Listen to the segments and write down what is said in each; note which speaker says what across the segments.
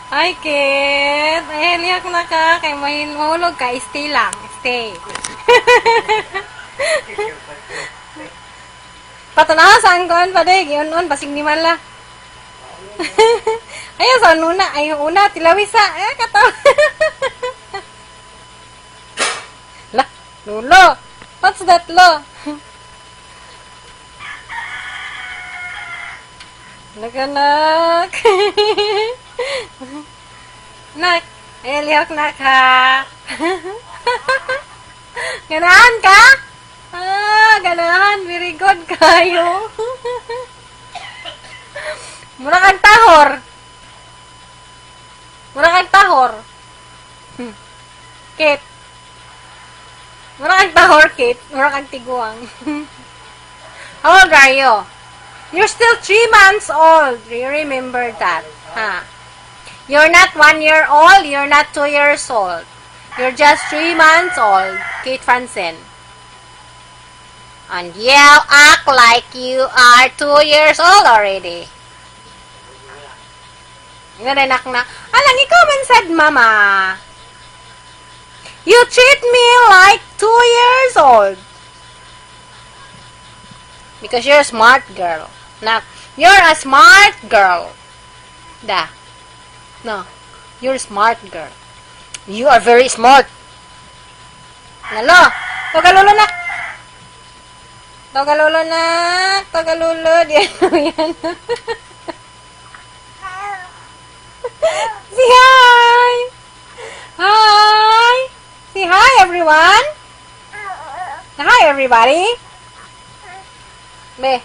Speaker 1: Ay, Kit. Ay, liyak na ka. Kay mahulog ka. Stay lang. Stay. Patanasan ko an padig. Yun, basig ni Mala. Ayaw, sa una. Ayaw, una. Tilawisa. Kato. Lah, Lulo. What's that, Lo? Naganak. Nak, ay liyak na ka. Ganahan ka? Ganahan. Very good kayo. Mura kang tahor. Mura kang tahor. Kit. Mura kang tahor, Kit. Mura kang tiguang. How old are you? You're still 3 months old. Do you remember that? Huh? You're not 1 year old. You're not 2 years old. You're just 3 months old. Kate Franzen. And you act like you are 2 years old already. Nananak na. Alang, ikaw man said, Mama. You treat me like 2 years old. Because you're a smart girl. Now, you're a smart girl. Da. No. You're a smart girl. You are very smart. Lalo. Togalulo na. Togalulo na. Togalulo. Yan. Say hi. Hi. Say hi, everyone. Hi, everybody. Be.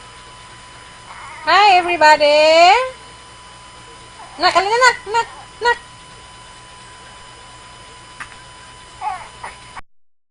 Speaker 1: Hi, everybody. Nak, alin na, nak.